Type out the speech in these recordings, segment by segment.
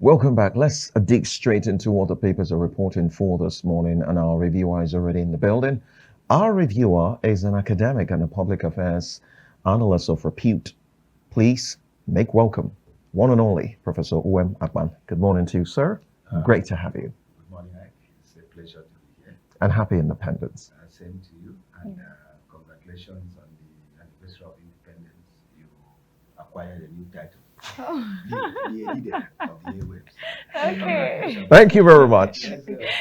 Welcome back. Let's dig straight into what the papers are reporting for this morning, and our reviewer is already in the building. Our reviewer is an academic and a public affairs analyst of repute. Please make welcome one and only Professor Uwem Akpan. Good morning to you, sir. Great to have you. Good morning, Ike. It's a pleasure to be here. And happy independence. Same to you, and congratulations on the anniversary of independence. You acquired a new title. The leader of the airwaves. Okay. Thank you very much.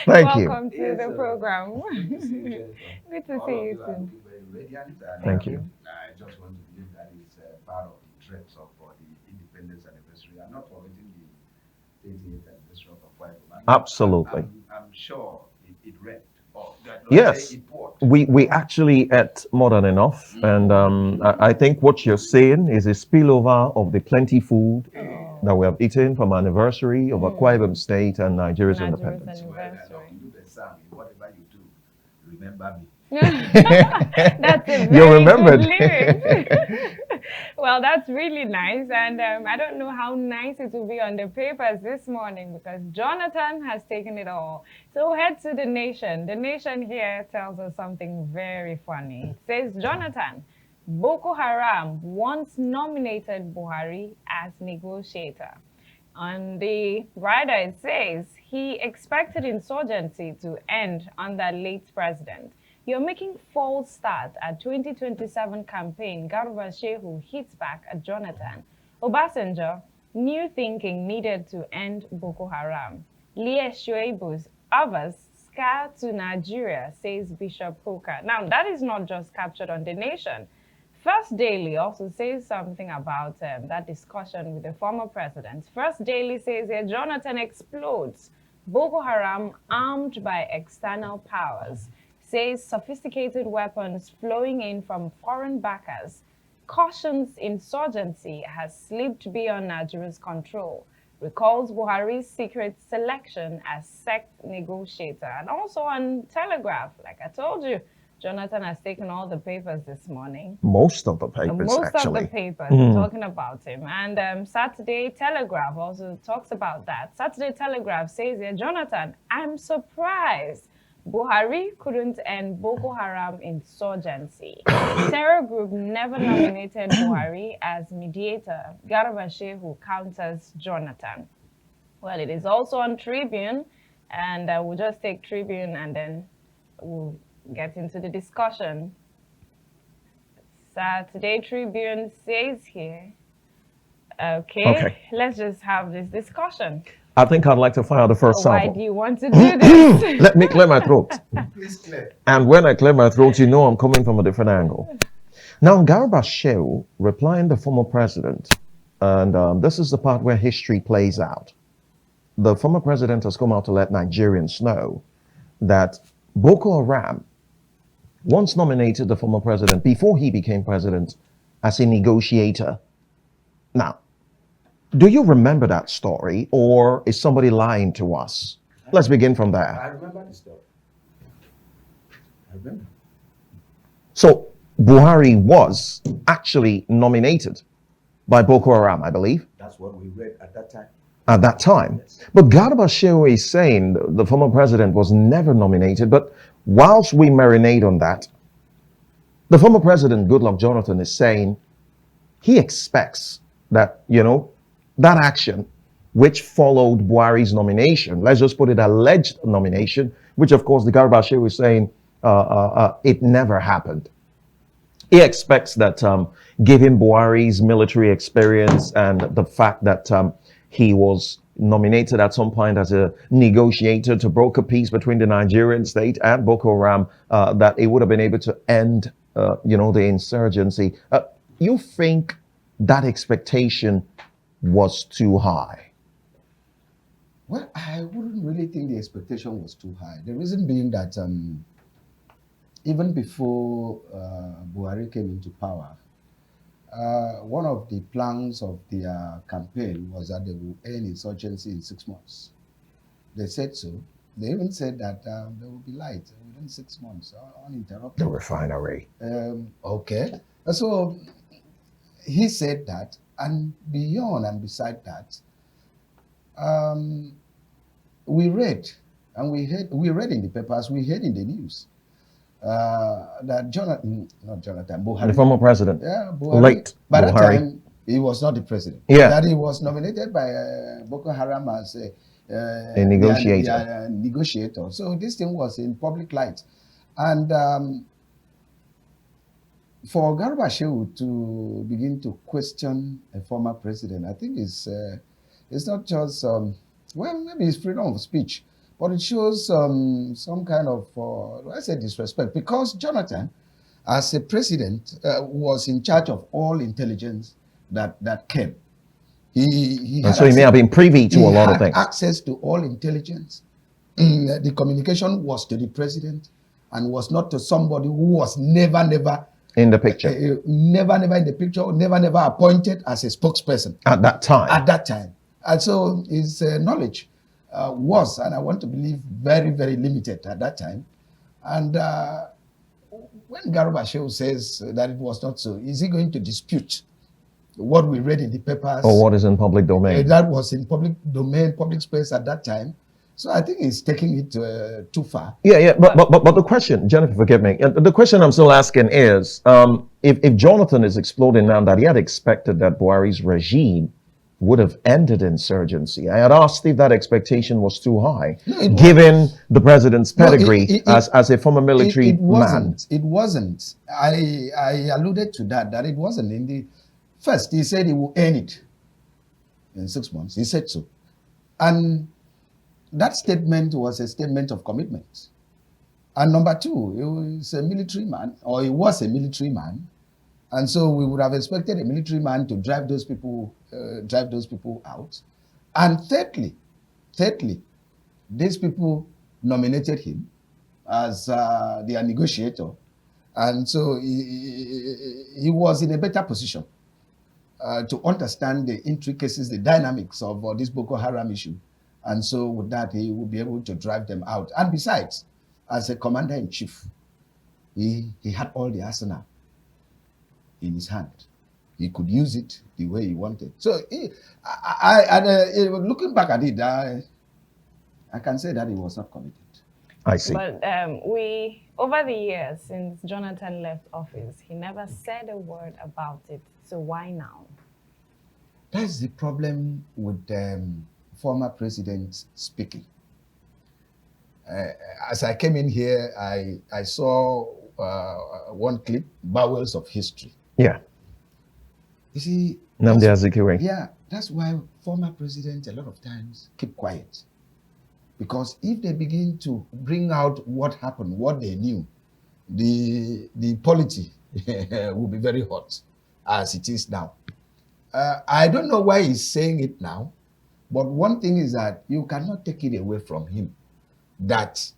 Thank you. Welcome to the program. Good to see you, Good to all see of you you are too. very radiant. And Thank you. I just want to believe that is part of the threats of the independence anniversary. I'm not forgetting the 88th anniversary of Akwa Ibom. Absolutely. I'm sure it read. Yes. It poured. We actually ate more than enough, and I think what you're saying is a spillover of the plenty food that we have eaten from anniversary of Akwa Ibom State and Nigeria's independence. Whatever you do, remember me. That's a You very remembered. good lyric. Well, that's really nice, and I don't know how nice it will be on the papers this morning because Jonathan has taken it all. So head to the Nation. The Nation here tells us something very funny. It says, Jonathan, Boko Haram once nominated Buhari as negotiator. On the rider, it says he expected insurgency to end under late president. You're making false start at 2027 campaign. Garba Shehu hits back at Jonathan. Obasanjo, new thinking needed to end Boko Haram. Lie Shuaibu's others scar to Nigeria, says Bishop Hooker. Now, that is not just captured on The Nation. First Daily also says something about that discussion with the former president. First Daily says here, Jonathan explodes. Boko Haram armed by external powers. Says sophisticated weapons flowing in from foreign backers. Cautions insurgency has slipped beyond Nigeria's control. Recalls Buhari's secret selection as sect negotiator. And also on Telegraph, like I told you, Jonathan has taken all the papers this morning. Most of the papers, Most actually. of the papers are talking about him. And Saturday Telegraph also talks about that. Saturday Telegraph says here, Jonathan, I'm surprised Buhari couldn't end Boko Haram insurgency. Terror group never nominated Buhari as mediator. Garba Shehu counters Jonathan. Well, it is also on Tribune, and we'll just take Tribune and then we'll get into the discussion. Saturday Tribune says here, okay, let's just have this discussion. I think I'd like to fire the first Why salvo. do you want to do this? Let me clear my throat. Please clear. And when I clear my throat, you know I'm coming from a different angle. Now, Garba Shehu replying the former president, and this is the part where history plays out. The former president has come out to let Nigerians know that Boko Haram once nominated the former president before he became president as a negotiator. Now, do you remember that story, or is somebody lying to us? Let's begin from there. I remember the story. I remember. So Buhari was actually nominated by Boko Haram, I believe, That's what we read at that time. at that time. Yes. But Garba Shehu is saying the former president was never nominated. But whilst we marinate on that, the former president, Goodluck Jonathan, is saying he expects that, that action which followed Buhari's nomination, let's just put it alleged nomination, which of course the Garba Shehu is saying it never happened. He expects that given Buhari's military experience and the fact that he was nominated at some point as a negotiator to broker peace between the Nigerian state and Boko Haram, that he would have been able to end, the insurgency. You think that expectation was too high? Well, I wouldn't really think the expectation was too high. The reason being that even before Buhari came into power, one of the plans of their campaign was that they will end insurgency in 6 months. They said so. They even said that there will be light within 6 months, uninterrupted. The refinery. Okay. So he said that, and beyond and beside that, we read and we read in the papers, we heard in the news that not Jonathan, The Buhari, former president, yeah, Buhari, late by that Buhari. time, he was not the president. Yeah. That he was nominated by Boko Haram as A negotiator. their negotiator. So this thing was in public light. And for Garba Shehu to begin to question a former president, I think it's not just, well, maybe it's freedom of speech, but it shows some kind of, I say disrespect, because Jonathan, as a president, was in charge of all intelligence that came. He And so he may have been privy to a lot of things. access to all intelligence. The communication was to the president and was not to somebody who was never In the picture. never in the picture, never appointed as a spokesperson At that time. at that time. And so his knowledge was, and I want to believe, very, very limited at that time. And when Garba Shehu says that it was not so, is he going to dispute what we read in the papers? Or what is in public domain. That was in public domain, public space at that time. So I think he's taking it too far. Yeah. But the question, Jennifer, forgive me. The question I'm still asking is, if Jonathan is exploding now that he had expected that Buhari's regime would have ended insurgency, I had asked if that expectation was too high, given the president's pedigree as a former military man. It wasn't. I alluded to that it wasn't in the first. He said he will end it in 6 months. He said so, and that statement was a statement of commitment. And number two, he was a military man, or he was a military man, and so we would have expected a military man to drive those people out. And thirdly, these people nominated him as their negotiator, and so he was in a better position to understand the intricacies, the dynamics of this Boko Haram issue. And so with that, he will be able to drive them out. And besides, as a commander-in-chief, he had all the arsenal in his hand. He could use it the way he wanted. So looking back at it, I can say that he was not committed. I see. But over the years, since Jonathan left office, he never said a word about it. So why now? That's the problem with former president speaking. As I came in here, I saw one clip, Bowels of History. Yeah. You see, Nnamdi Azikiwe. yeah, that's why former presidents a lot of times keep quiet. Because if they begin to bring out what happened, what they knew, the polity will be very hot, as it is now. I don't know why he's saying it now, but one thing is that you cannot take it away from him that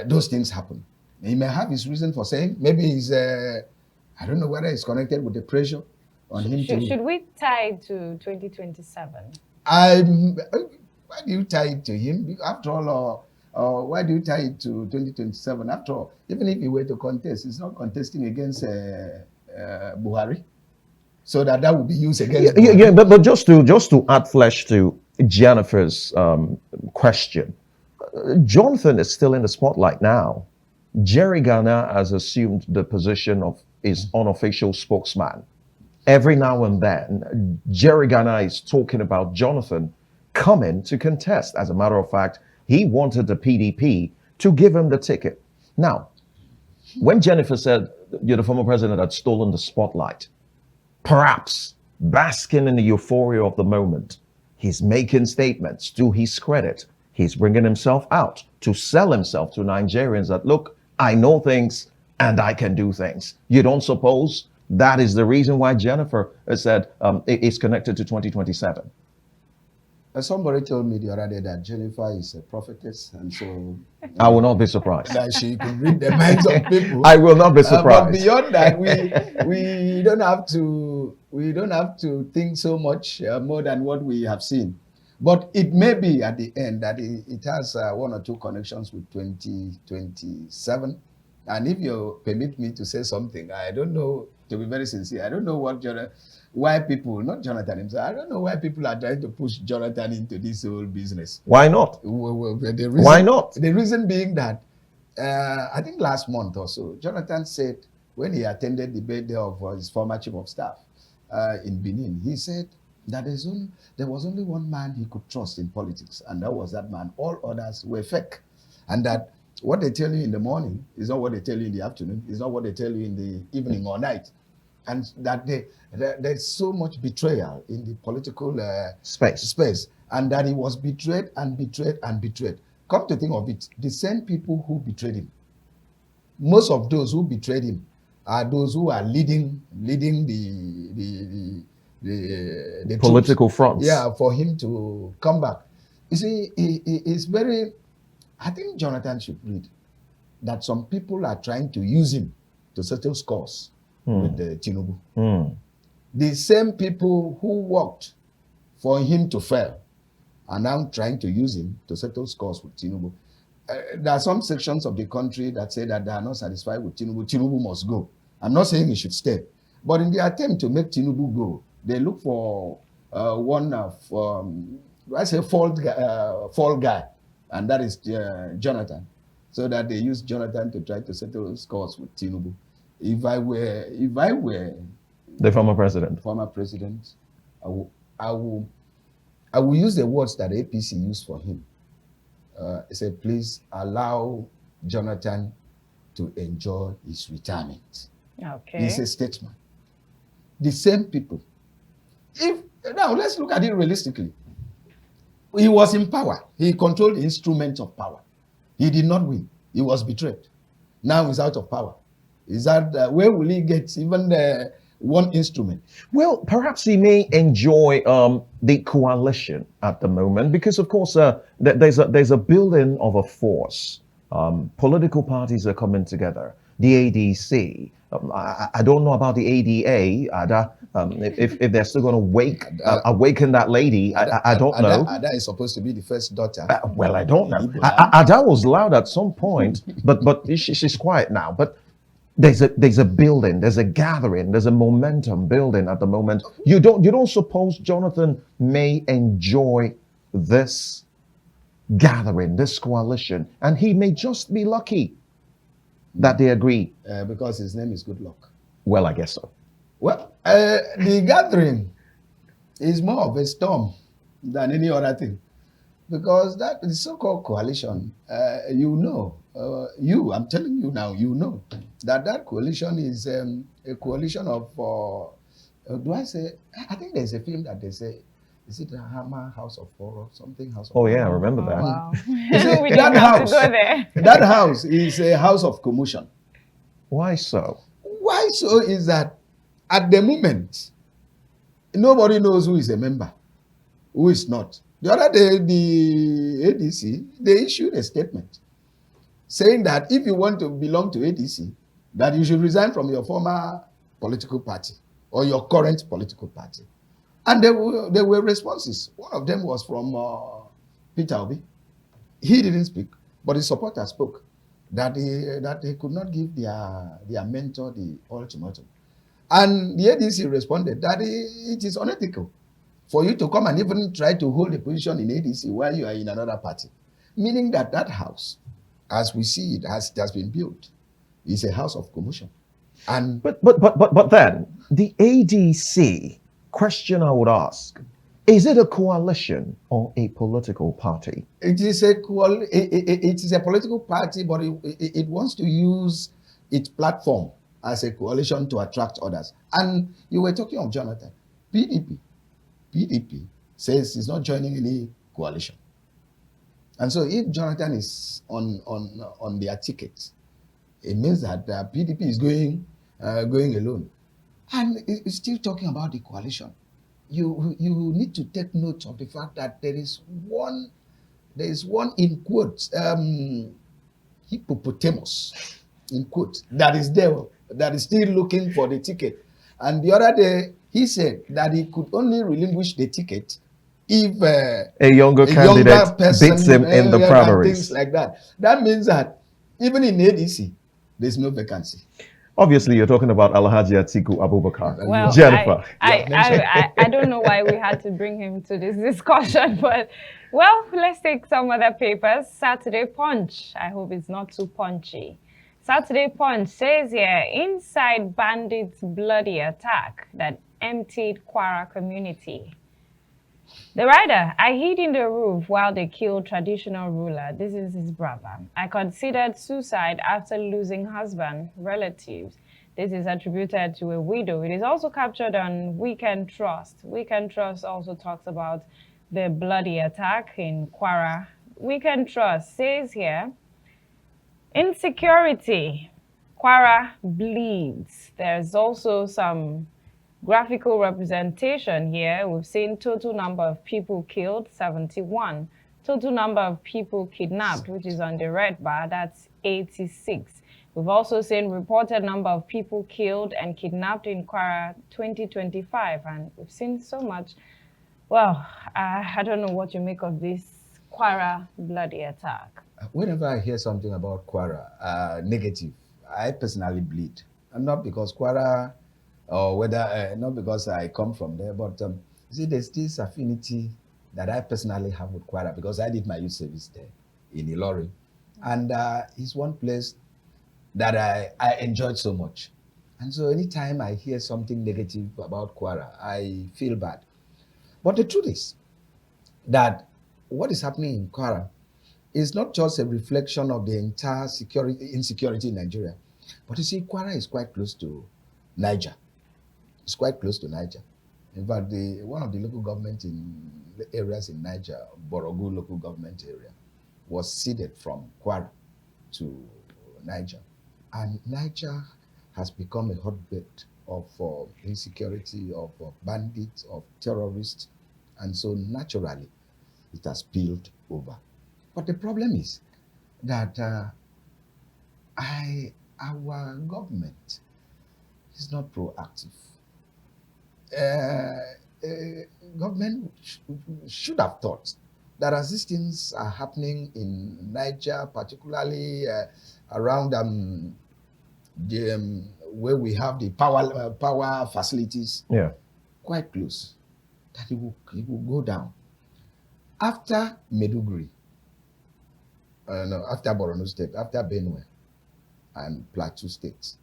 those things happen. He may have his reason for saying, maybe he's, I don't know whether it's connected with the pressure on him. Should we tie it to 2027? Why do you tie it to him? After all, why do you tie it to 2027? After all, even if he were to contest, he's not contesting against Buhari. So that will be used against Buhari. Yeah, but just to add flesh to Jennifer's question, Jonathan is still in the spotlight now. Jerry Ghana has assumed the position of his unofficial spokesman. Every now and then, Jerry Ghana is talking about Jonathan coming to contest. As a matter of fact, he wanted the PDP to give him the ticket. Now, when Jennifer said the former president had stolen the spotlight, perhaps basking in the euphoria of the moment, he's making statements to his credit. He's bringing himself out to sell himself to Nigerians that, look, I know things and I can do things. You don't suppose that is the reason why Jennifer said it's connected to 2027? Somebody told me the other day that Jennifer is a prophetess, and so I will not be surprised. that she could read the minds of people. I will not be surprised. But beyond that, we don't have to think so much more than what we have seen. But it may be at the end that it has one or two connections with 2027. And if you permit me to say something, I don't know To be very sincere, I don't know why people, not Jonathan himself, I don't know why people are trying to push Jonathan into this whole business. Why not? Why not? The reason being that I think last month or so, Jonathan said when he attended the birthday of his former chief of staff in Benin, he said that there was only one man he could trust in politics, and that was that man. All others were fake. And that what they tell you in the morning is not what they tell you in the afternoon, is not what they tell you in the evening or night. And that there's so much betrayal in the political space, and that he was betrayed and betrayed and betrayed. Come to think of it, the same people who betrayed him, most of those who betrayed him are those who are leading the political troops, fronts. Yeah, for him to come back. You see, it's very. I think Jonathan should read that some people are trying to use him to settle scores with the Tinubu. The same people who worked for him to fail are now trying to use him to settle scores with Tinubu. There are some sections of the country that say that they are not satisfied with Tinubu. Tinubu must go. I'm not saying he should stay. But in the attempt to make Tinubu go, they look for one of, I say, fall guy, and that is Jonathan. So that they use Jonathan to try to settle scores with Tinubu. If I were the former president, I will use the words that APC used for him. He said, please allow Jonathan to enjoy his retirement. Okay. He's a statesman. The same people. Now, let's look at it realistically. He was in power. He controlled the instruments of power. He did not win. He was betrayed. Now he's out of power. Is that where will he get even one instrument? Well, perhaps he may enjoy the coalition at the moment, because of course there's a building of a force. Political parties are coming together. The ADC. I don't know about the ADA. Ada, if they're still going to awaken that lady, I don't know. Ada is supposed to be the first daughter. Well, I don't know. Ada was loud at some point, but she's quiet now. But there's a building, there's a gathering, there's a momentum building at the moment. You don't suppose Jonathan may enjoy this gathering, this coalition, and he may just be lucky that they agree. Because his name is Goodluck. Well, I guess so. Well, the gathering is more of a storm than any other thing. Because that the so-called coalition, I'm telling you now, that coalition is a coalition of, I think there's a film that they say, is it a Hammer House of Horror, something House of Horror? Oh yeah, I remember that. Wow. We don't have to go there. That house is a house of commotion. Why so? Why so is that at the moment, nobody knows who is a member, who is not. The other day, the ADC, they issued a statement saying that if you want to belong to ADC, that you should resign from your former political party or your current political party. And there were responses. One of them was from Peter Obi. He didn't speak, but his supporters spoke. That they could not give their mentor the ultimatum. And the ADC responded that it is unethical for you to come and even try to hold a position in ADC while you are in another party. Meaning that house, as we see it, has been built, is a house of commotion. And But then the ADC, question I would ask, is it a coalition or a political party? it is a political party, but it wants to use its platform as a coalition to attract others. And you were talking of Jonathan. PDP says it's not joining any coalition. And so if Jonathan is on their ticket, it means that PDP is going alone. And it's still talking about the coalition. You need to take note of the fact that there is one in quotes, hippopotamus, in quotes, that is there, that is still looking for the ticket. And the other day, he said that he could only relinquish the ticket if A younger candidate beats him in the primaries. things like that. That means that even in ADC, there's no vacancy. Obviously, you're talking about Alhaji Atiku Abubakar. Well, Jennifer. I don't know why we had to bring him to this discussion, but well, let's take some other papers. Saturday Punch. I hope it's not too punchy. Saturday Punch says here, inside bandits' bloody attack that emptied Kwara community. The writer, I hid in the roof while they killed traditional ruler. This is his brother. I considered suicide after losing husband, relatives. This is attributed to a widow. It is also captured on Weekend Trust. Weekend Trust also talks about the bloody attack in Kwara. Weekend Trust says here, insecurity. Kwara bleeds. There's also some graphical representation here. We've seen total number of people killed, 71. Total number of people kidnapped, which is on the red bar, that's 86. We've also seen reported number of people killed and kidnapped in Kwara 2025, and we've seen so much. Well, I don't know what you make of this Kwara bloody attack. Whenever I hear something about Kwara, negative, I personally bleed. And not because Kwara, or whether, not because I come from there, but you see, there's this affinity that I personally have with Kwara because I did my youth service there in Ilorin. And it's one place that I enjoyed so much. And so anytime I hear something negative about Kwara, I feel bad. But the truth is that what is happening in Kwara is not just a reflection of the entire insecurity in Nigeria, but you see, Kwara is quite close to Niger. It's quite close to Niger. In fact, one of the local government areas in Niger, Borogu local government area, was ceded from Kwara to Niger. And Niger has become a hotbed of insecurity, of bandits, of terrorists. And so naturally, it has spilled over. But the problem is that our government is not proactive. Government should have thought that as these things are happening in Niger, particularly around where we have the power facilities, quite close, that it will go down. After Maiduguri, after Borno State, after Benue and Plateau State,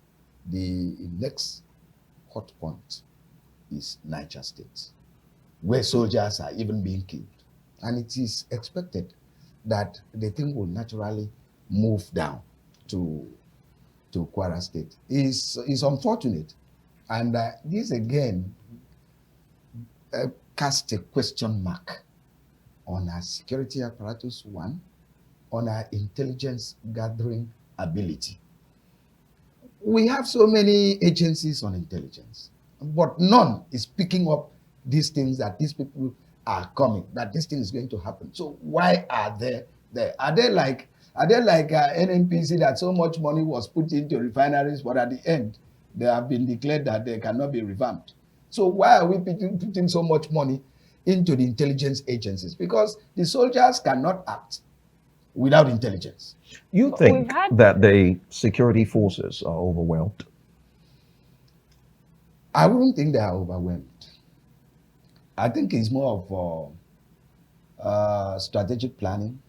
the next hot point is Niger State, where soldiers are even being killed. And it is expected that the thing will naturally move down to Kwara State. It's unfortunate. And this again casts a question mark on our security apparatus, one, on our intelligence gathering ability. We have so many agencies on intelligence, but none is picking up these things that these people are coming, that this thing is going to happen. So why are they there? Are they like NNPC that so much money was put into refineries, but at the end, they have been declared that they cannot be revamped? So why are we putting so much money into the intelligence agencies? Because the soldiers cannot act without intelligence. You think that the security forces are overwhelmed? I wouldn't think they are overwhelmed. I think it's more of strategic planning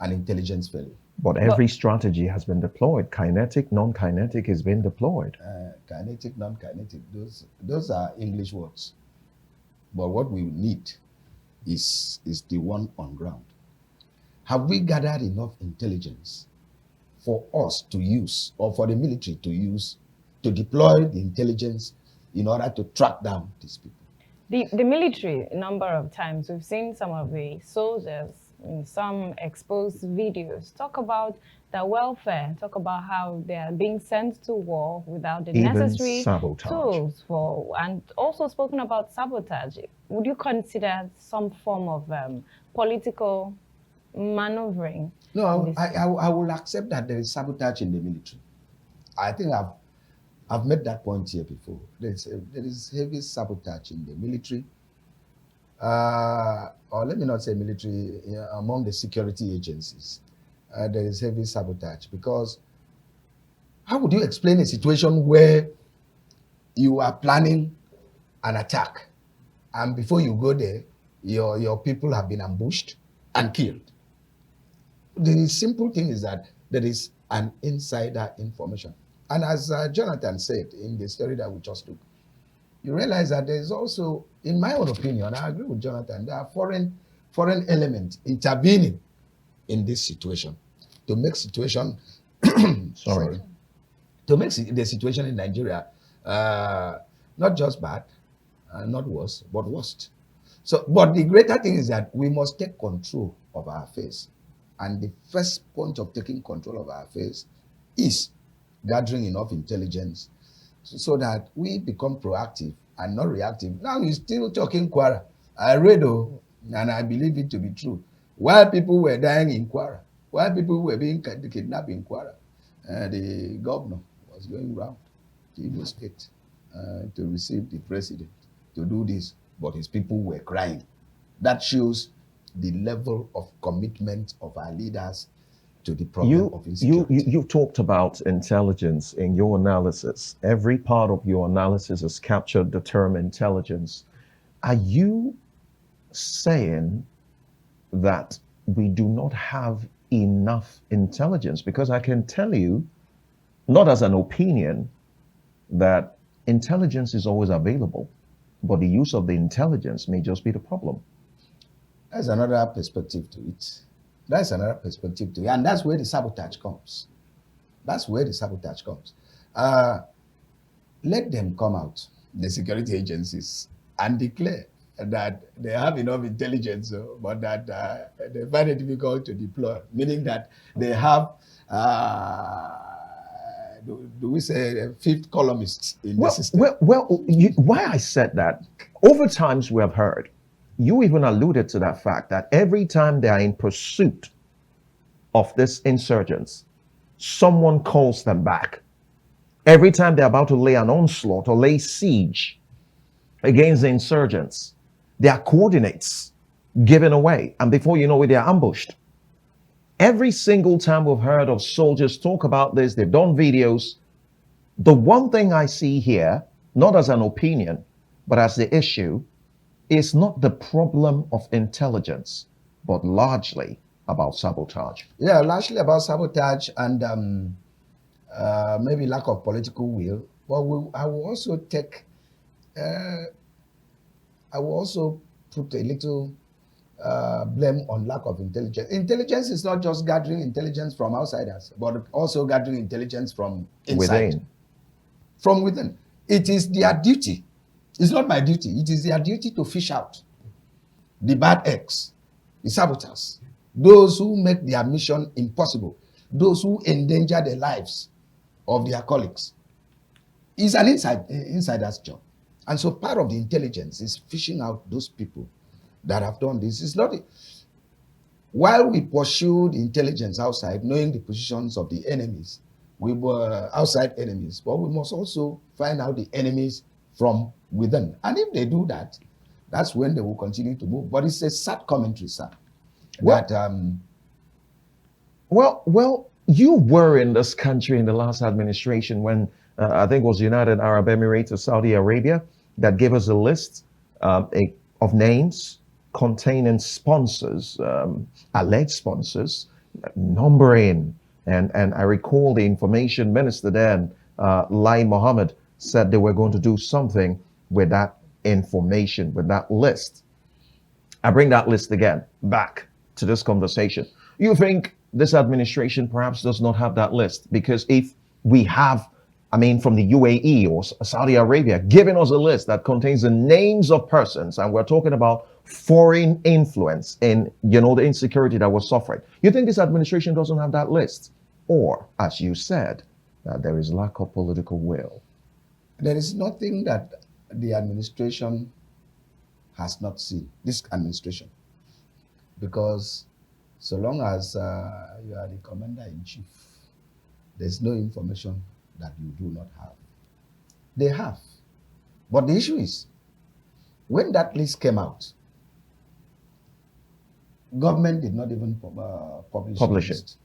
and intelligence failure. But every strategy has been deployed. Kinetic, non-kinetic has been deployed. Kinetic, non-kinetic, those are English words. But what we need is the one on ground. Have we gathered enough intelligence for us to use, or for the military to use, to deploy the intelligence in order to track down these people? The military, a number of times, we've seen some of the soldiers in some exposed videos talk about their welfare, talk about how they are being sent to war without the necessary tools for, and also spoken about sabotage. Would you consider some form of political maneuvering? No, I will accept that there is sabotage in the military. I think I've made that point here before. There is heavy sabotage in the military, or let me not say military, among the security agencies. There is heavy sabotage because How would you explain a situation where you are planning an attack and before you go there, your people have been ambushed and killed? The simple thing is that there is an insider information. And as Jonathan said in the story that we just took, you realize that there is also, in my own opinion, I agree with Jonathan, there are foreign elements intervening in this situation to make situation Sorry. to make the situation in Nigeria not just bad, not worse, but worst. So, but the greater thing is that we must take control of our affairs. And the first point of taking control of our affairs is gathering enough intelligence so that we become proactive and not reactive. Now we're still talking Kwara. I read, and I believe it to be true, while people were dying in Kwara, while people were being kidnapped in Kwara, the governor was going round to Imo State to receive the president to do this, but his people were crying. That shows the level of commitment of our leaders to the problem of insecurity. You talked about intelligence in your analysis. Every part of your analysis has captured the term intelligence. Are you saying that we do not have enough intelligence? Because I can tell you, not as an opinion, that intelligence is always available, but the use of the intelligence may just be the problem. That's another perspective to it. That's another perspective to it. And that's where the sabotage comes. That's where the sabotage comes. Let them come out, the security agencies, and declare that they have enough intelligence, but that they find it difficult to deploy, meaning that they have, do we say, fifth columnists in the system? Why I said that, over times we have heard, you even alluded to that fact that every time they are in pursuit of these insurgents, someone calls them back. Every time they're about to lay an onslaught or lay siege against the insurgents, there are coordinates given away. And before you know it, they are ambushed. Every single time we've heard of soldiers talk about this, they've done videos. The one thing I see here, not as an opinion, but as the issue, is not the problem of intelligence, but largely about sabotage. Yeah, largely about sabotage and maybe lack of political will. But I will also take, I will also put a little blame on lack of intelligence. Intelligence is not just gathering intelligence from outsiders, but also gathering intelligence from inside. Within. From within. It is their duty. It's not my duty. It is their duty to fish out the bad eggs, the saboteurs, those who make their mission impossible, those who endanger the lives of their colleagues. It's an insider's job. And so part of the intelligence is fishing out those people that have done this. It's not while we pursue the intelligence outside, knowing the positions of the enemies, we were outside enemies, but we must also find out the enemies from within. And if they do that, that's when they will continue to move. But it's a sad commentary, sir. Well, you were in this country in the last administration when I think it was United Arab Emirates or Saudi Arabia that gave us a list of names containing sponsors, alleged sponsors, numbering. And I recall the information minister then, Lai Mohammed, said they were going to do something with that information, with that list. I bring that list again back to this conversation. You think this administration perhaps does not have that list? Because if we have, from the UAE or Saudi Arabia giving us a list that contains the names of persons, and we're talking about foreign influence in, the insecurity that we're suffering. You think this administration doesn't have that list? Or, as you said, there is lack of political will? There is nothing that the administration has not seen, this administration. Because so long as you are the commander-in-chief, there's no information that you do not have. They have. But the issue is, when that list came out, government did not even publish it.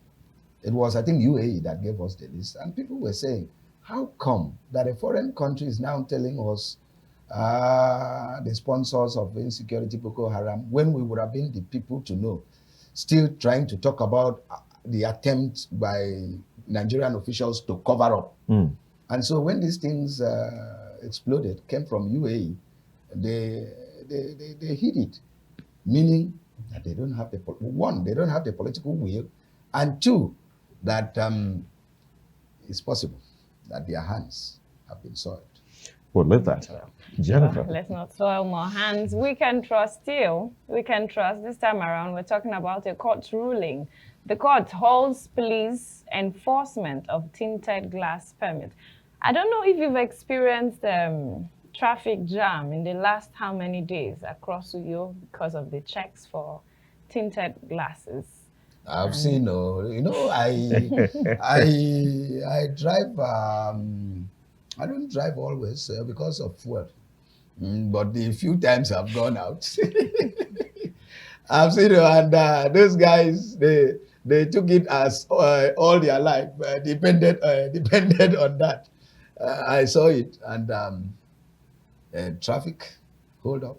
It was, I think, UAE that gave us the list. And people were saying, how come that a foreign country is now telling us the sponsors of insecurity, Boko Haram, when we would have been the people to know, still trying to talk about the attempt by Nigerian officials to cover up. And so when these things exploded, came from UAE, they hid it, meaning that they don't have the, one, they don't have the political will, and two, that it's possible that their hands have been soiled. We'll leave that. Jennifer. Let's not soil more hands. We can trust still. We can trust. This time around, we're talking about a court ruling. The court holds police enforcement of tinted glass permits. I don't know if you've experienced traffic jam in the last how many days across Uyo because of the checks for tinted glasses. I've seen, you know, I drive. I don't drive always because of fuel, but the few times I've gone out, I've seen, and those guys they took it as all their life, depended on that. I saw it, and traffic hold up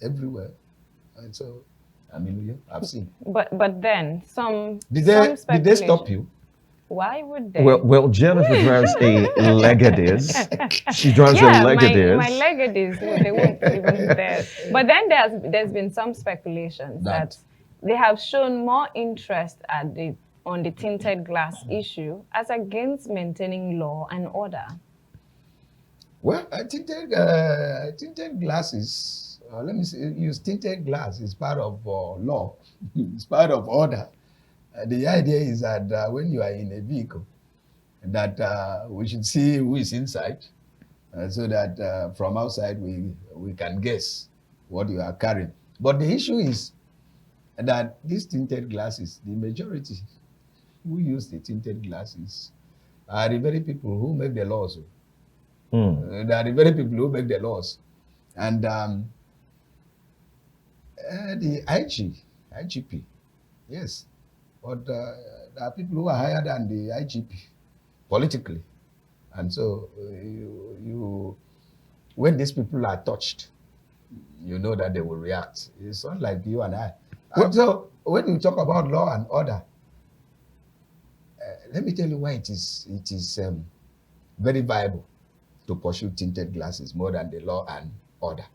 everywhere, and so. I mean, I've seen. But then some did they stop you? Why would they? Well, Jennifer drives a Legacy. She drives a Legacy. My Legacy, they won't even there. But then there's been some speculations that they have shown more interest on the tinted glass issue as against maintaining law and order. Well, tinted glasses. Let me say, use tinted glass is part of law. It's part of order. The idea is that when you are in a vehicle, that we should see who is inside, so that from outside we can guess what you are carrying. But the issue is that these tinted glasses, the majority who use the tinted glasses are the very people who make the laws. They are the very people who make the laws. And the IGP, yes, but there are people who are higher than the IGP politically, and so when these people are touched, you know that they will react. It's not like you and I. And so when you talk about law and order, let me tell you why it is very viable to pursue tinted glasses more than the law and order.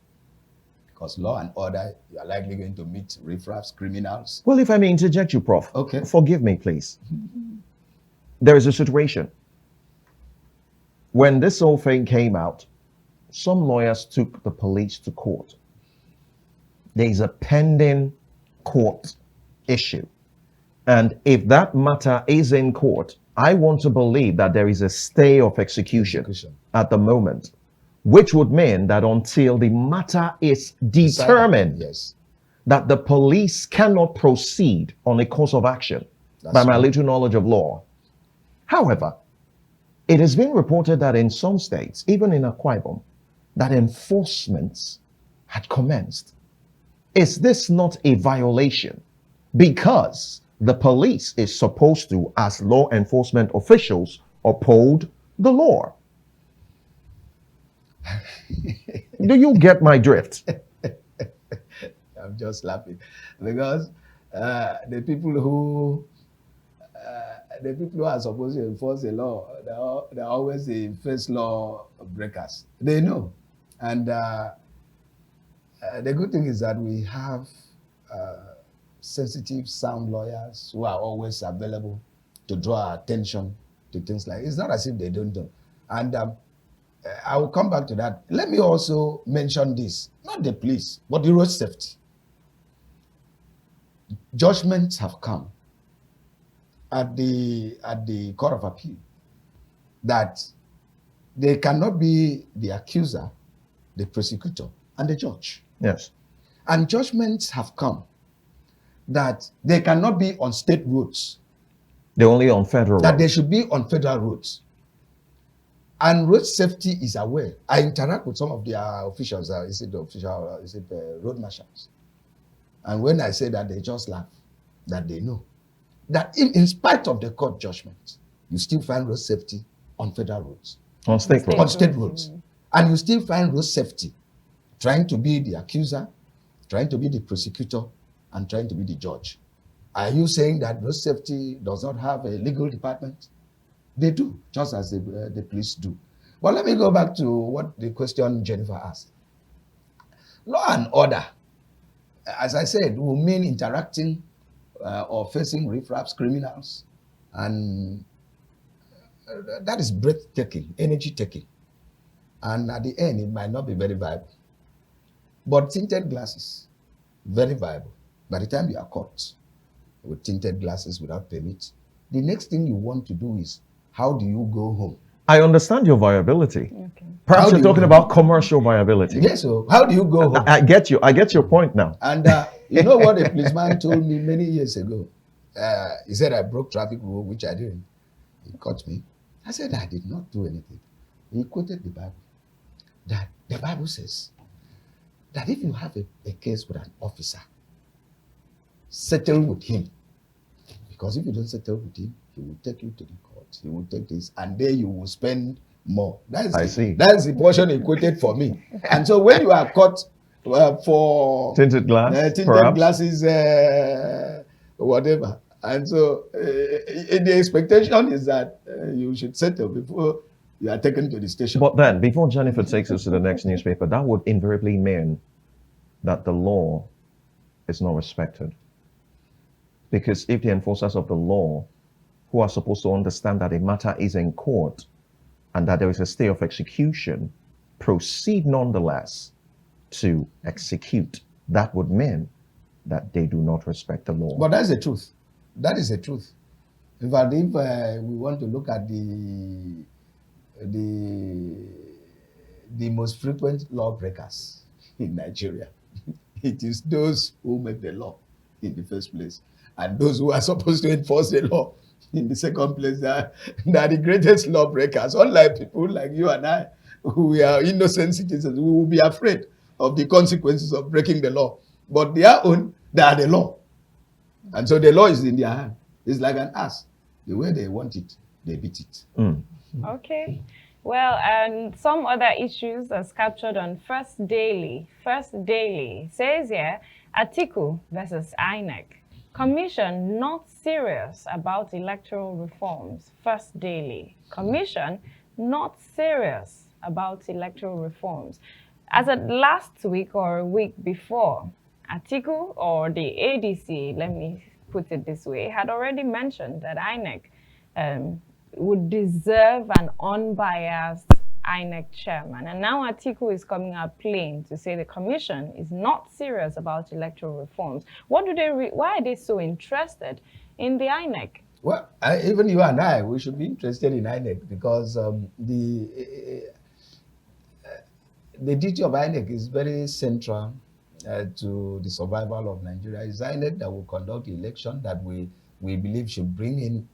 Because law and order, you are likely going to meet riffraffs, criminals. Well, if I may interject you, Prof. Okay. Forgive me, please. There is a situation. When this whole thing came out, some lawyers took the police to court. There is a pending court issue. And if that matter is in court, I want to believe that there is a stay of execution at the moment, which would mean that until the matter is determined, yes, that the police cannot proceed on a course of action. By my little knowledge of law. However, it has been reported that in some states, even in Akwa Ibom, that enforcement had commenced. Is this not a violation? Because the police is supposed to, as law enforcement officials, uphold the law. Do you get my drift? I'm just laughing because the people who are supposed to enforce the law, they're always the first law breakers. They know, and the good thing is that we have sensitive, sound lawyers who are always available to draw attention to things like. It's not as if they don't know, and I will come back to that. Let me also mention this, not the police, but the road safety. Judgments have come at the Court of Appeal that they cannot be the accuser, the prosecutor, and the judge. Yes. And judgments have come that they cannot be on state roads. They're only on federal That roads. they should be on federal roads. And road safety is aware. I interact with some of their officials. Is it the official? Is it the road marshals? And when I say that, they just laugh, that they know. that in spite of the court judgment, you still find road safety on federal roads, On state roads. on state roads. And you still find road safety trying to be the accuser, trying to be the prosecutor, and trying to be the judge. Are you saying that road safety does not have a legal department? They do, just as the police do. But let me go back to what the question Jennifer asked. Law and order, as I said, will mean interacting or facing riffraffs, criminals, and that is breathtaking, energy-taking. And at the end, it might not be very viable. But tinted glasses, very viable. By the time you are caught with tinted glasses without permit, the next thing you want to do is, how do you go home? I understand your viability. Okay. Perhaps How you're do talking you- about commercial viability. Yes, so how do you go home? I get you. I get your point now. And you know what a policeman told me many years ago? He said I broke traffic rule, which I didn't. He caught me. I said I did not do anything. He quoted the Bible. That the Bible says that if you have a case with an officer, settle with him. Because if you don't settle with him, he will take you to the court. He will take this, and there you will spend more. That's the portion he quoted for me. And so when you are caught for Tinted glass, tinted perhaps? glasses, whatever, and so the expectation is that you should settle before you are taken to the station. But then, before Jennifer takes us to the next newspaper, that would invariably mean that the law is not respected. Because if the enforcers of the law, who are supposed to understand that a matter is in court and that there is a stay of execution, proceed nonetheless to execute, that would mean that they do not respect the law. But that's the truth. That is the truth. In fact, if we want to look at the most frequent lawbreakers in Nigeria, it is those who make the law in the first place, and those who are supposed to enforce the law in the second place. That are the greatest lawbreakers. Unlike people like you and I, who are innocent citizens, who will be afraid of the consequences of breaking the law. But their own, they are the law. And so the law is in their hand. It's like an ass. The way they want it, they beat it. Okay. Well, and some other issues as captured on First Daily. First Daily says here, Atiku versus INEC. Commission not serious about electoral reforms. First Daily. Commission not serious about electoral reforms. As of last week or a week before, Atiku or the ADC, let me put it this way, had already mentioned that INEC would deserve an unbiased INEC chairman. And now Atiku is coming out plain to say the commission is not serious about electoral reforms. What do they? Why are they so interested in the INEC? Well, even you and I, we should be interested in INEC because the duty of INEC is very central to the survival of Nigeria. It's INEC that will conduct the election that we believe should bring in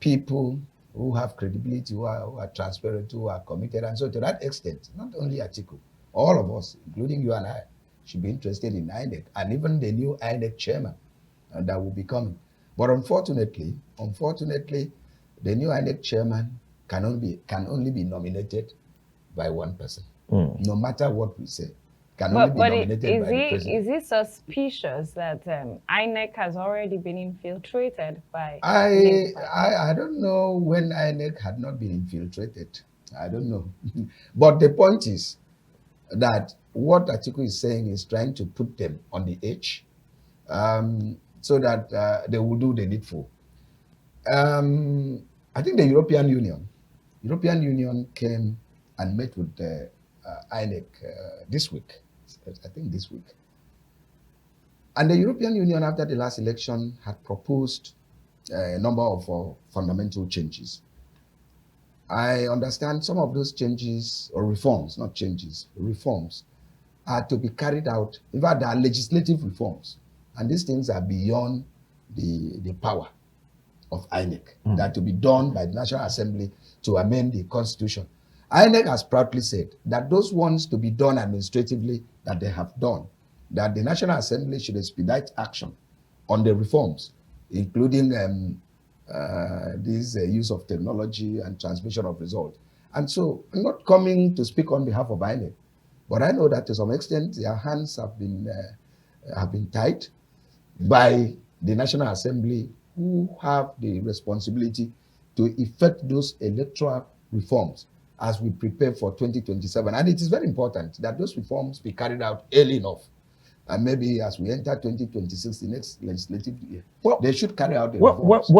people who have credibility, who are transparent, who are committed. And so to that extent, not only Atiku, all of us, including you and I, should be interested in INEC and even the new INEC chairman that will be coming. But unfortunately, the new INEC chairman can only be nominated by one person, no matter what we say. Can only be nominated by the president. Is it suspicious that INEC has already been infiltrated by? I don't know when INEC had not been infiltrated. I don't know. But the point is that what Atiku is saying is trying to put them on the edge so that they will do the needful. I think the European Union came and met with the INEC this week. I think this week. And the European Union, after the last election, had proposed a number of fundamental changes. I understand some of those changes, or reforms, not changes, reforms, are to be carried out. In fact, they are legislative reforms. And these things are beyond the power of INEC. They are to be done by the National Assembly to amend the Constitution. INEC has proudly said that those ones to be done administratively that they have done, that the National Assembly should expedite action on the reforms including this use of technology and transmission of results. And so I'm not coming to speak on behalf of INEC, but I know that to some extent their hands have been tied by the National Assembly, who have the responsibility to effect those electoral reforms as we prepare for 2027. And it is very important that those reforms be carried out early enough. And maybe as we enter 2026, the next legislative year, they should carry out the reforms.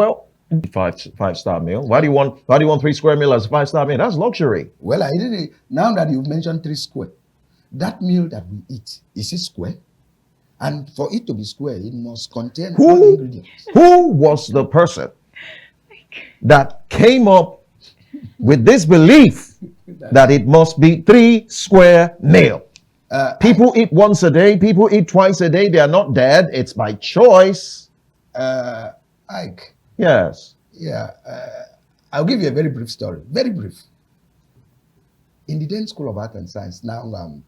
Five-star meal. Why do you want 3 square meal as a 5-star meal? That's luxury. Well, I didn't. Now that you've mentioned 3 square, that meal that we eat, is it square? And for it to be square, it must contain all ingredients. Who was the person that came up with this belief that it must be 3 square meal? People eat once a day. People eat twice a day. They are not dead. It's by choice. Ike. Yes. Yeah. I'll give you a very brief story. Very brief. In the then School of Art and Science, now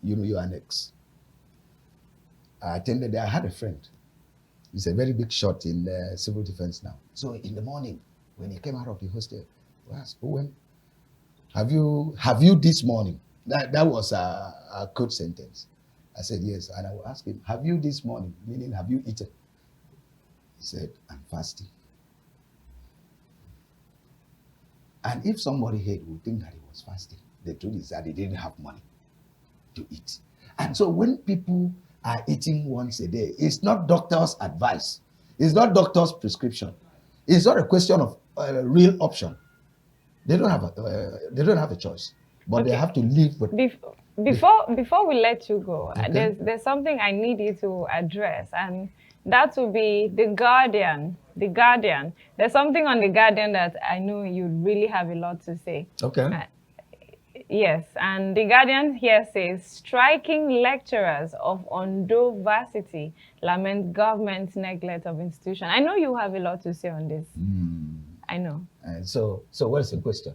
UNX, I attended there. I had a friend. He's a very big shot in civil defense now. So in the morning, when he came out of the hostel, I asked, Uwem, have you this morning? That was a code sentence. I said, yes. And I will ask him, have you this morning? Meaning, have you eaten? He said, I'm fasting. And if somebody here would think that he was fasting, the truth is that he didn't have money to eat. And so when people are eating once a day, it's not doctor's advice. It's not doctor's prescription. It's not a question of real option. They don't have a choice, but they have to live with. Before we let you go, okay, there's something I need you to address, and that will be the Guardian. The Guardian. There's something on the Guardian that I know you really have a lot to say. Okay. Yes, and the Guardian here says, striking lecturers of Ondo Varsity lament government neglect of institution. I know you have a lot to say on this. I know. So what's the question?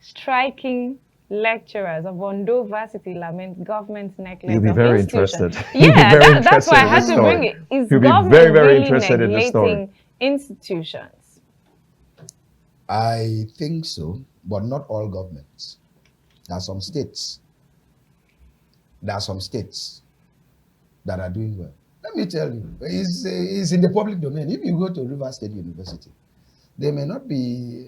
Striking lecturers of Ondo Varsity lament government neglect You'll be of very institution. interested. Yeah, that's why I had to bring it. Is You'll be government very, very really interested in the story. neglecting institutions? I think so, but not all governments. There are some states that are doing well. Let me tell you, it's in the public domain. If you go to Rivers State University, they may not be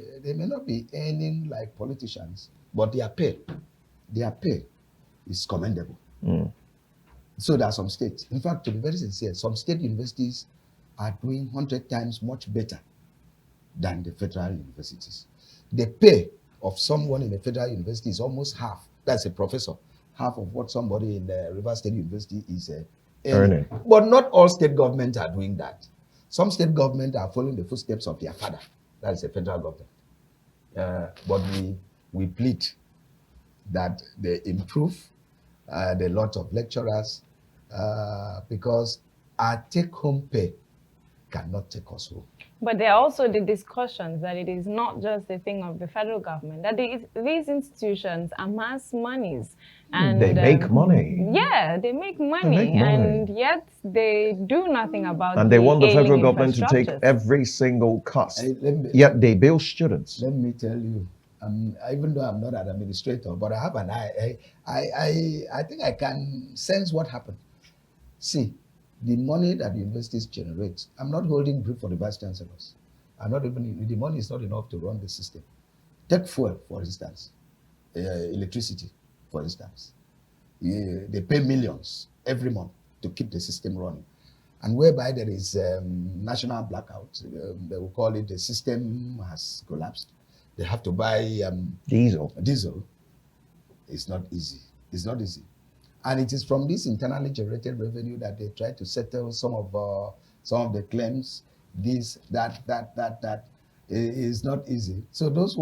earning like politicians, but their pay is commendable. So there are some states. In fact, to be very sincere, some state universities are doing 100 times much better than the federal universities. The pay of someone in a federal university is almost half. That's a professor. Half of what somebody in the Rivers State University is earning. But not all state governments are doing that. Some state governments are following the footsteps of their father. That is the federal government. But we plead that they improve the lot of lecturers because our take-home pay cannot take us home. But there are also the discussions that it is not just the thing of the federal government, that these institutions amass monies. And they make money. Yeah, they make money. And yet they do nothing about it. And they want the federal government to take every single cost. Yet they bill students. Let me tell you, even though I'm not an administrator, but I have an eye. I think I can sense what happened. See, the money that the universities generate, I'm not holding brief for the vice chancellors. The money is not enough to run the system. Take fuel, for instance, electricity, for instance. They pay millions every month to keep the system running. And whereby there is national blackout, they will call it the system has collapsed. They have to buy diesel. It's not easy. It's not easy. And it is from this internally generated revenue that they try to settle some of the claims. That is not easy. So those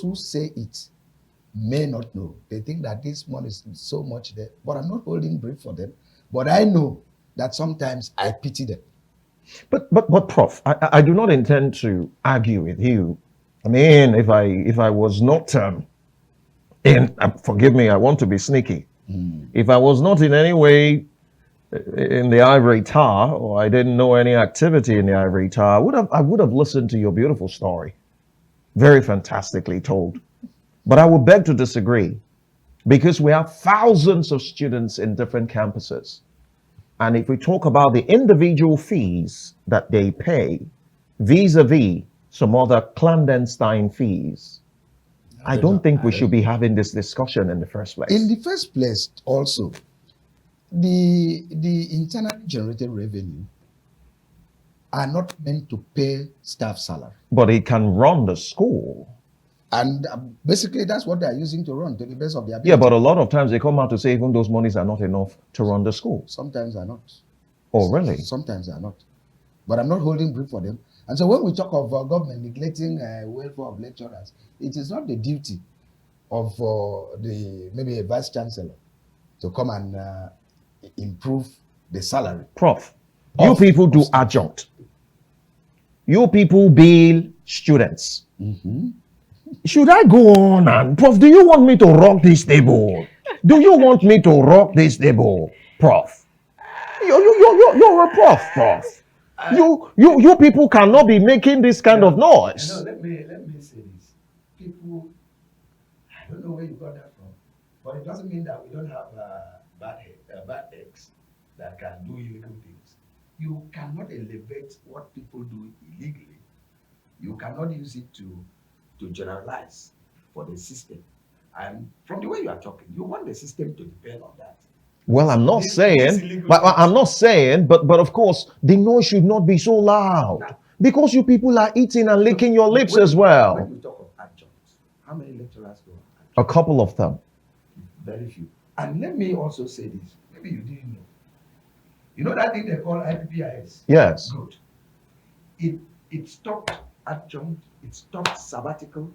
who say it may not know. They think that this money is so much there. But I'm not holding brief for them. But I know that sometimes I pity them. But Prof, I do not intend to argue with you. I mean, if I was not forgive me, I want to be sneaky. If I was not in any way in the ivory tower, or I didn't know any activity in the ivory tower, I would have listened to your beautiful story. Very fantastically told. But I would beg to disagree because we have thousands of students in different campuses. And if we talk about the individual fees that they pay vis-a-vis some other clandestine fees, I don't think we should be having this discussion in the first place. In the first place, also, the internally generated revenue are not meant to pay staff salary. But it can run the school. And basically, that's what they are using to run to the best of their ability. Yeah, but a lot of times they come out to say even those monies are not enough to run the school. Sometimes are not. Oh, really? Sometimes are not. But I'm not holding brief for them. And so when we talk of government neglecting welfare of lecturers, it is not the duty of maybe a vice chancellor to come and improve the salary. Prof, you people do adjunct. You people bill students. Mm-hmm. Should I go on and, Prof, do you want me to rock this table? Do you want me to rock this table, Prof? You're a Prof. You people cannot be making this kind of noise. No, let me say this. People, I don't know where you got that from, but it doesn't mean that we don't have bad eggs that can do illegal things. You cannot elevate what people do illegally. You cannot use it to generalize for the system. And from the way you are talking, you want the system to depend on that. Well, I'm not saying, but of course, the noise should not be so loud because you people are eating and licking your lips as well. When you talk of adjuncts, how many lecturers go on adjunct? A couple of them. Very few. And let me also say this, maybe you didn't know. You know that thing they call IPPIS? Yes. Good. It stopped adjunct, it stopped sabbatical,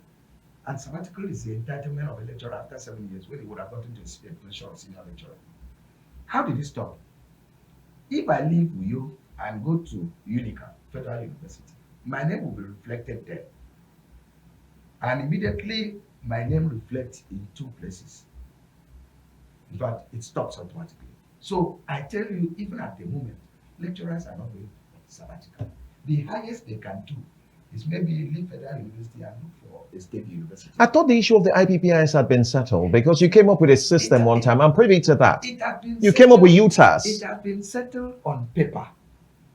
and sabbatical is the entitlement of a lecturer after 7 years when he would have gotten to a position of senior lecturer. How did it stop? If I leave Uyo and go to Unica, Federal University, my name will be reflected there. And immediately, my name reflects in 2 places. In fact, it stops automatically. So I tell you, even at the moment, lecturers are not going sabbatical. The highest they can do is maybe leave Federal University and look for a state university. I thought the issue of the IPPIS had been settled because you came up with a system one time. I'm privy to that. You came up with UTAS. It has been settled on paper.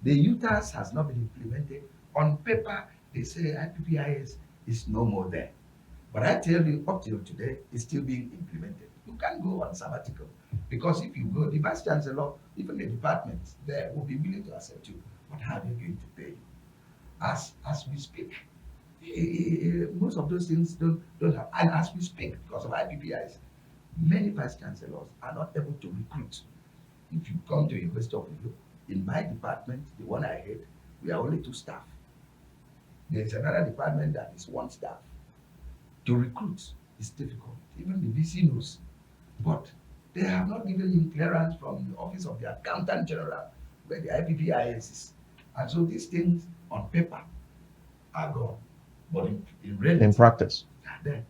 The UTAS has not been implemented. On paper, they say IPPIS is no more there. But I tell you, up till today, it's still being implemented. You can't go on sabbatical because if you go, the vice chancellor, even the department there will be willing to accept you. But how are they going to pay you? As we speak, most of those things don't have. And as we speak, because of IPPIs, many vice chancellors are not able to recruit. If you come to University of Uyo, in my department, the one I head, we are only 2 staff. There is another department that is 1 staff. To recruit is difficult. Even the VC knows. But they have not given him clearance from the office of the accountant general where the IPPIS is. And so these things on paper are gone. But in reality, In practice. are there.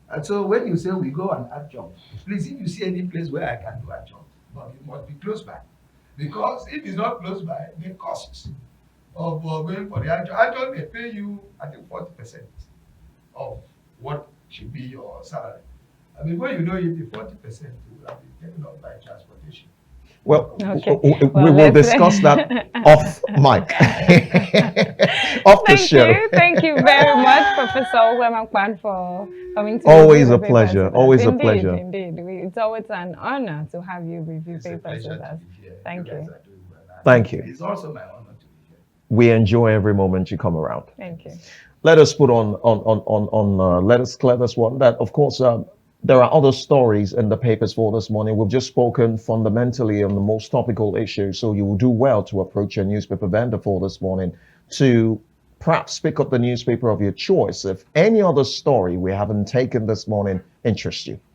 And so when you say we go and adjunct, please, if you see any place where I can do adjunct, but it must be close by. Because if it's not close by, the costs of going for the adjunct, they pay you, I think, 40% of what should be your salary. And before you know it, the 40% will have been taken up by transportation. Well, Okay. we will discuss that off mic. Off the show. Thank you very much, Professor Uwem Akpan, for coming to Always review a the pleasure. papers with us. Always a Indeed, pleasure. Indeed. It's always an honor to have you review It's a papers pleasure with to us. be here. Thank guys you. are doing well. Thank you. It's also my honor to be here. We enjoy every moment you come around. Thank you. Let us put let us one that of course there are other stories in the papers for this morning. We've just spoken fundamentally on the most topical issues, so you will do well to approach your newspaper vendor for this morning to perhaps pick up the newspaper of your choice if any other story we haven't taken this morning interests you.